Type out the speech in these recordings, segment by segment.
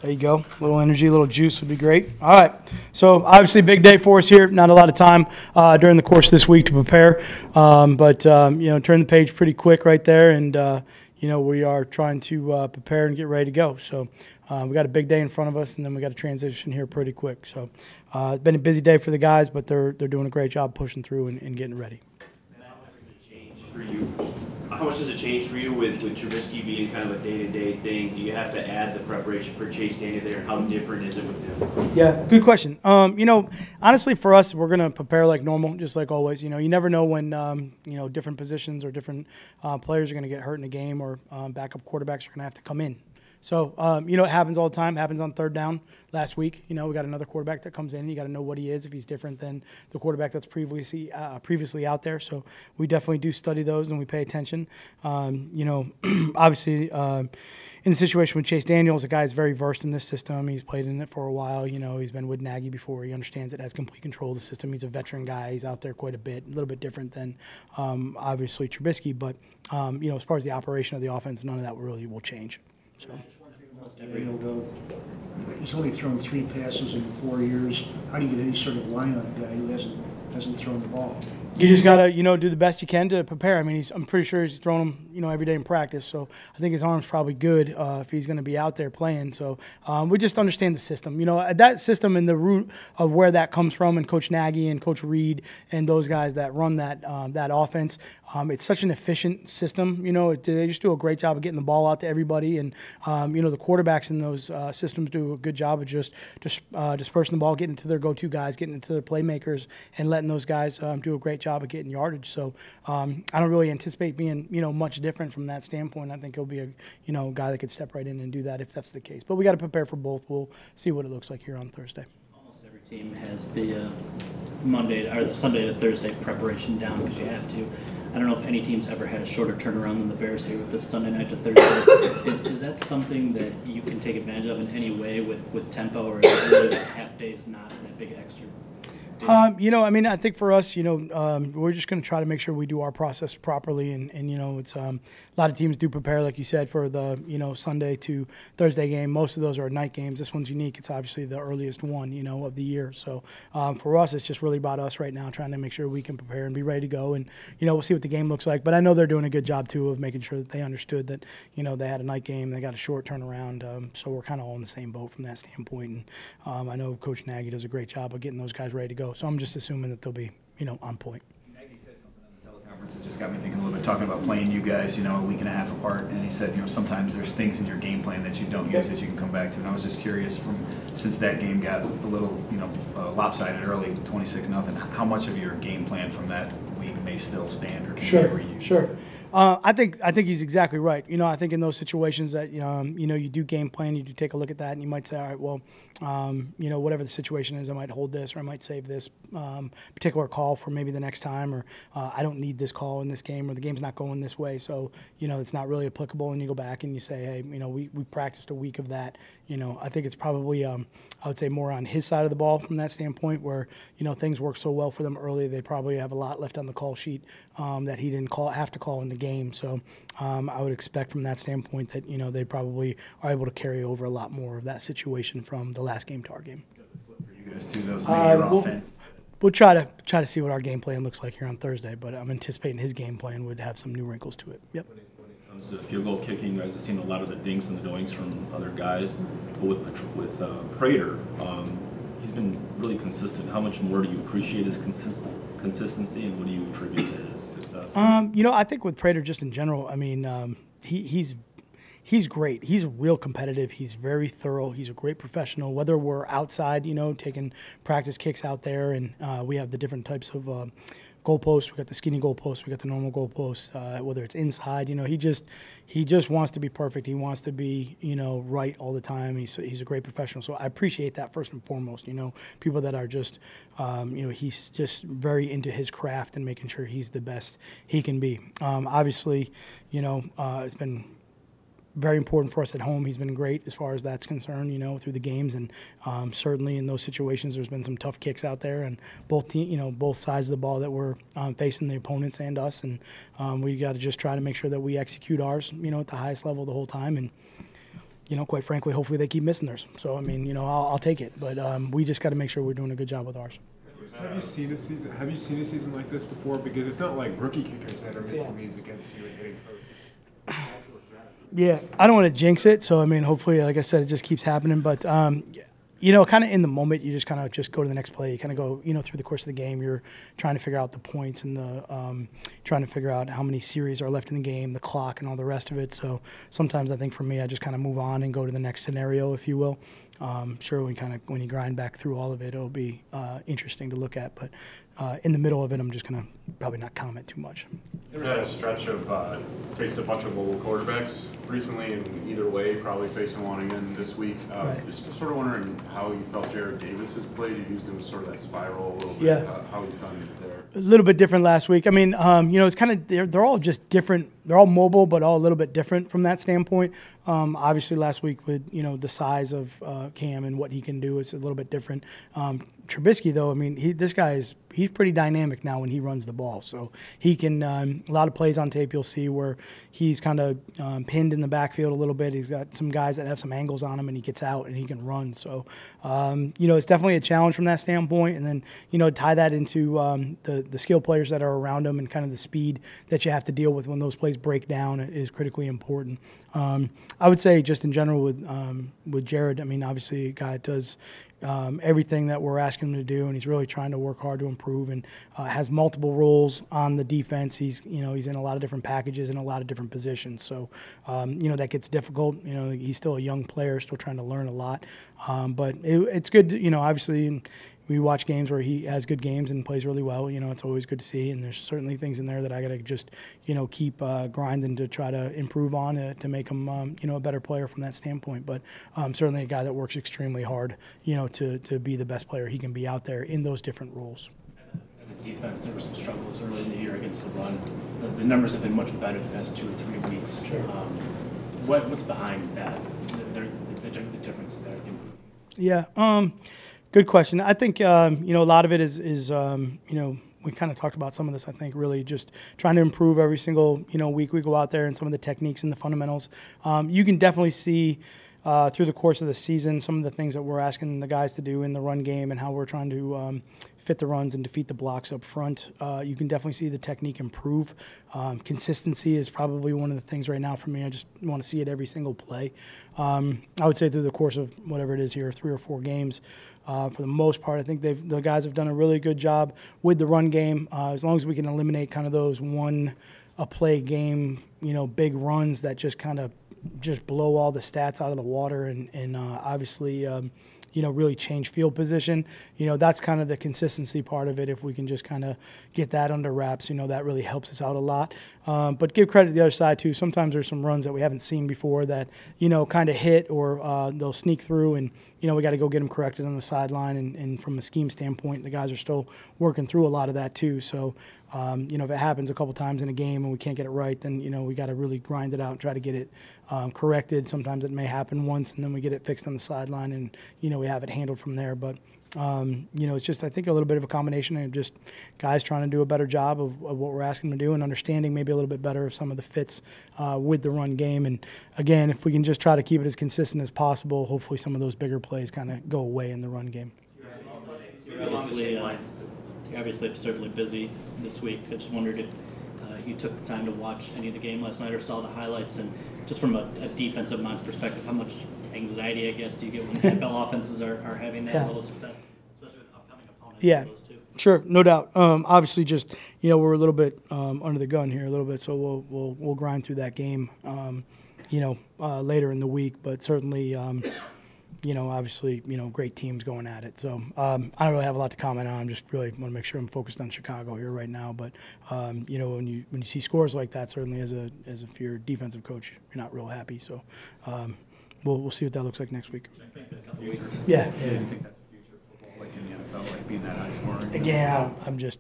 There you go. A little energy, a little juice would be great. All right. So obviously big day for us here. Not a lot of time during the course of this week to prepare. But turn the page pretty quick right there. And, we are trying to prepare and get ready to go. So we got a big day in front of us, and then we got to transition here pretty quick. So it's been a busy day for the guys, but they're doing a great job pushing through and getting ready. And how much does it change for you? How much does it change for you with Trubisky being kind of a day-to-day thing? Do you have to add the preparation for Chase Daniel there? How different is it with him? Yeah, good question. Honestly, for us, we're going to prepare like normal, just like always. You never know when, different positions or different players are going to get hurt in a game, or backup quarterbacks are going to have to come in. So, it happens all the time. It happens on third down. Last week, we got another quarterback that comes in. You got to know what he is, if he's different than the quarterback that's previously out there. So we definitely do study those and we pay attention. Obviously, in the situation with Chase Daniels, a guy is very versed in this system. He's played in it for a while. He's been with Nagy before. He understands it, has complete control of the system. He's a veteran guy. He's out there quite a bit, a little bit different than obviously Trubisky. But, as far as the operation of the offense, none of that really will change. So. He's only thrown 3 passes in 4 years. How do you get any sort of line on a guy who hasn't thrown the ball? You just gotta, do the best you can to prepare. I mean, I'm pretty sure he's throwing them, every day in practice. So I think his arm's probably good if he's going to be out there playing. So we just understand the system. That system and the root of where that comes from, and Coach Nagy and Coach Reed and those guys that run that offense. It's such an efficient system. They just do a great job of getting the ball out to everybody. And the quarterbacks in those systems do a good job of just dispersing the ball, getting it to their go-to guys, getting it to their playmakers, and letting those guys do a great job of getting yardage. So I don't really anticipate being much different from that standpoint. I think he'll be a guy that could step right in and do that if that's the case. But we got to prepare for both. We'll see what it looks like here on Thursday. Almost every team has the Monday or the Sunday to Thursday preparation down because you have to. I don't know if any team's ever had a shorter turnaround than the Bears here with this Sunday night to Thursday. Is that something that you can take advantage of in any way with tempo, or is it really that half day is not that big extra? I think for us, we're just going to try to make sure we do our process properly. And it's a lot of teams do prepare, like you said, for the, Sunday to Thursday game. Most of those are night games. This one's unique. It's obviously the earliest one, of the year. So for us, it's just really about us right now, trying to make sure we can prepare and be ready to go. And, we'll see what the game looks like. But I know they're doing a good job, too, of making sure that they understood that, they had a night game. They got a short turnaround. So we're kind of all in the same boat from that standpoint. And I know Coach Nagy does a great job of getting those guys ready to go. So I'm just assuming that they'll be, on point. Nagy said something on the teleconference that just got me thinking a little bit, talking about playing you guys, a week and a half apart. And he said, sometimes there's things in your game plan that you don't use that you can come back to. And I was just curious, since that game got a little, lopsided early, 26-0, how much of your game plan from that week may still stand or can be reused? Sure. I think he's exactly right. I think in those situations that you do game plan, you do take a look at that, and you might say, all right, well, whatever the situation is, I might hold this, or I might save this particular call for maybe the next time, or I don't need this call in this game, or the game's not going this way, so it's not really applicable. And you go back and you say, hey, we practiced a week of that. I think it's probably I would say more on his side of the ball from that standpoint, where things work so well for them early, they probably have a lot left on the call sheet that he didn't have to call in the game. So I would expect from that standpoint that they probably are able to carry over a lot more of that situation from the last game to our game. Does it flip for you guys too, those maybe offense? We'll try to see what our game plan looks like here on Thursday, but I'm anticipating his game plan would have some new wrinkles to it. Yep. When it comes to field goal kicking, you guys have seen a lot of the dinks and the doings from other guys, but with Prater, he's been really consistent. How much more do you appreciate his consistency, and what do you attribute to his success? I think with Prater just in general, he's great. He's real competitive. He's very thorough. He's a great professional. Whether we're outside, taking practice kicks out there, and we have the different types of goalposts. We got the skinny goalposts. We got the normal goalposts. Whether it's inside, he just wants to be perfect. He wants to be, right all the time. He's a great professional. So I appreciate that first and foremost. People that are just, he's just very into his craft and making sure he's the best he can be. Obviously, it's been very important for us at home. He's been great as far as that's concerned, through the games, and certainly in those situations, there's been some tough kicks out there, and both sides of the ball that we're facing the opponents and us, and we got to just try to make sure that we execute ours, at the highest level the whole time, and quite frankly, hopefully they keep missing theirs. So, I mean, I'll take it. But we just got to make sure we're doing a good job with ours. Have you seen a season? Have you seen a season like this before? Because it's not like rookie kickers that are missing these against you and hitting posts. Yeah, I don't want to jinx it. So, I mean, hopefully, like I said, it just keeps happening. But, kind of in the moment, you just kind of just go to the next play. You kind of go, through the course of the game, you're trying to figure out the points and trying to figure out how many series are left in the game, the clock, and all the rest of it. So sometimes I think for me, I just kind of move on and go to the next scenario, if you will. Sure, when you grind back through all of it, it'll be interesting to look at. But in the middle of it, I'm just going to probably not comment too much. We've had a stretch of faced a bunch of mobile quarterbacks recently, and either way, probably facing one again this week. Right. Just sort of wondering how you felt Jared Davis has played. You used him as sort of that spiral a little bit. Yeah. How he's done there. A little bit different last week. I mean, it's kind of they're all just different. They're all mobile, but all a little bit different from that standpoint. Obviously, last week with the size of Cam and what he can do is a little bit different. Trubisky, though, I mean, he's pretty dynamic now when he runs the ball. So he can a lot of plays on tape you'll see where he's kind of pinned in the backfield a little bit. He's got some guys that have some angles on him, and he gets out and he can run. So it's definitely a challenge from that standpoint. And then tie that into the skill players that are around him and kind of the speed that you have to deal with when those plays break down is critically important. I would say just in general with Jared, I mean, obviously a guy that does everything that we're asking him to do, and he's really trying to work hard to improve and has multiple roles on the defense. He's in a lot of different packages in a lot of different positions. So, that gets difficult. He's still a young player, still trying to learn a lot. But it's good to, obviously, and we watch games where he has good games and plays really well. It's always good to see, and there's certainly things in there that I got to just, keep grinding to try to improve on to make him, a better player from that standpoint. But certainly a guy that works extremely hard, to be the best player he can be out there in those different roles. As a defense, there were some struggles early in the year against the run. The numbers have been much better the past 2 or 3 weeks. Sure. What's behind that? The difference there. Yeah. Good question. I think, a lot of it is we kind of talked about some of this, I think, really just trying to improve every single, week we go out there and some of the techniques and the fundamentals. You can definitely see through the course of the season some of the things that we're asking the guys to do in the run game and how we're trying to fit the runs and defeat the blocks up front. You can definitely see the technique improve. Consistency is probably one of the things right now for me. I just want to see it every single play. I would say through the course of whatever it is here, 3 or 4 games, for the most part, I think the guys have done a really good job with the run game. As long as we can eliminate kind of those one-a-play game, big runs that just kind of just blow all the stats out of the water and obviously, really change field position. That's kind of the consistency part of it. If we can just kind of get that under wraps, that really helps us out a lot. But give credit to the other side, too. Sometimes there's some runs that we haven't seen before that, kind of hit or they'll sneak through and, we got to go get them corrected on the sideline. And from a scheme standpoint, the guys are still working through a lot of that, too. So, if it happens a couple times in a game and we can't get it right, then, we got to really grind it out and try to get it corrected. Sometimes it may happen once and then we get it fixed on the sideline and, we have it handled from there. But, it's just, I think, a little bit of a combination of just guys trying to do a better job of what we're asking them to do and understanding maybe a little bit better of some of the fits with the run game. And, again, if we can just try to keep it as consistent as possible, hopefully some of those bigger plays kind of go away in the run game. You're obviously absurdly busy this week. I just wondered if you took the time to watch any of the game last night or saw the highlights, and just from a defensive mind's perspective, how much anxiety, I guess, do you get when NFL offenses are having that little success, especially with upcoming opponents? Yeah, those two? Sure, no doubt. Obviously, just we're a little bit under the gun here a little bit, so we'll grind through that game, later in the week. But certainly, obviously, great teams going at it. So I don't really have a lot to comment on. I'm just really want to make sure I'm focused on Chicago here right now. But when you see scores like that, certainly as if you're a defensive coach, you're not real happy. So we'll see what that looks like next week. Yeah. Do you think that's the future of football, like in the NFL, like being that high scoring? Again, I'm just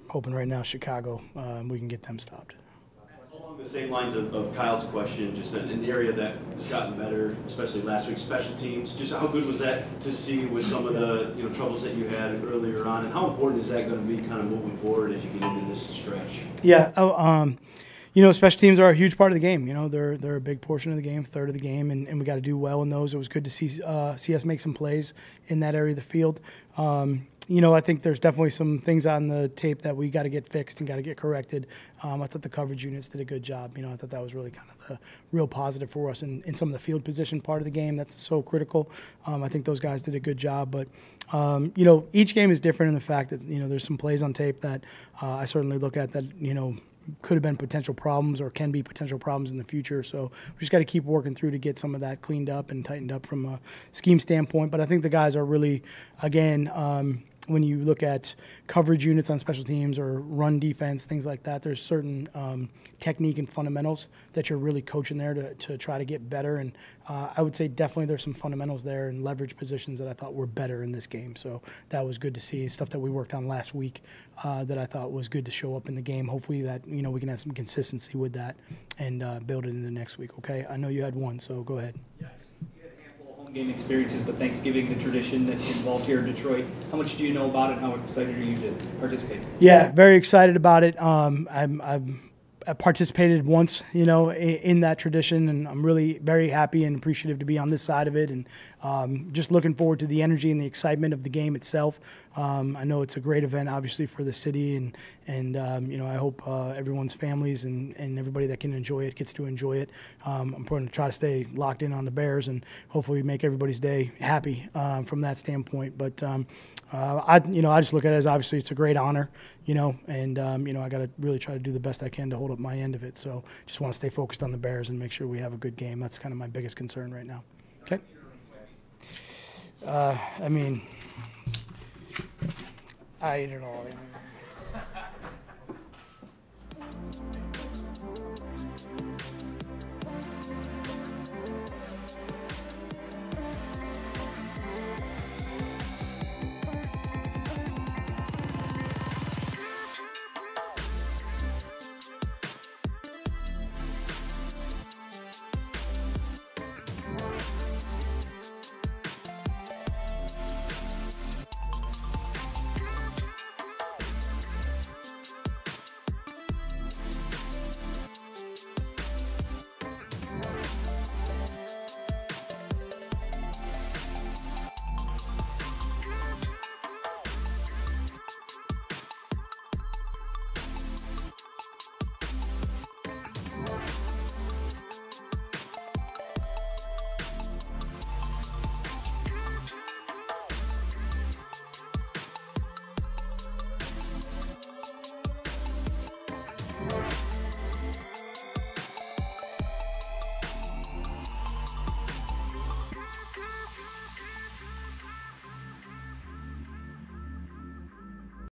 hoping right now Chicago, we can get them stopped. Along the same lines of Kyle's question, just an area that has gotten better, especially last week, special teams. Just how good was that to see with some of the troubles that you had earlier on, and how important is that going to be kind of moving forward as you get into this stretch? Yeah, Special teams are a huge part of the game. They're a big portion of the game, third of the game, and we got to do well in those. It was good to see us make some plays in that area of the field. I think there's definitely some things on the tape that we got to get fixed and got to get corrected. I thought the coverage units did a good job. I thought that was really kind of the real positive for us in some of the field position part of the game. That's so critical. I think those guys did a good job. But, each game is different in the fact that, there's some plays on tape that I certainly look at that, could have been potential problems or can be potential problems in the future. So we just got to keep working through to get some of that cleaned up and tightened up from a scheme standpoint. But I think the guys are really, again, when you look at coverage units on special teams or run defense, things like that, there's certain technique and fundamentals that you're really coaching there to try to get better. And I would say definitely there's some fundamentals there and leverage positions that I thought were better in this game. So that was good to see. Stuff that we worked on last week that I thought was good to show up in the game. Hopefully that, we can have some consistency with that and build it into next week, okay? I know you had one, so go ahead. Yeah, you had a handful of home game experiences, but Thanksgiving, the tradition that involved here in Detroit, how much do you know about it and how excited are you to participate? Yeah, very excited about it. I participated once, in that tradition, and I'm really very happy and appreciative to be on this side of it, and just looking forward to the energy and the excitement of the game itself. I know it's a great event, obviously, for the city, and I hope everyone's families and everybody that can enjoy it gets to enjoy it. I'm going to try to stay locked in on the Bears and hopefully make everybody's day happy from that standpoint. But I just look at it as obviously it's a great honor, and I got to really try to do the best I can to hold up my end of it. So just want to stay focused on the Bears and make sure we have a good game. That's kind of my biggest concern right now. Okay. I ate it all.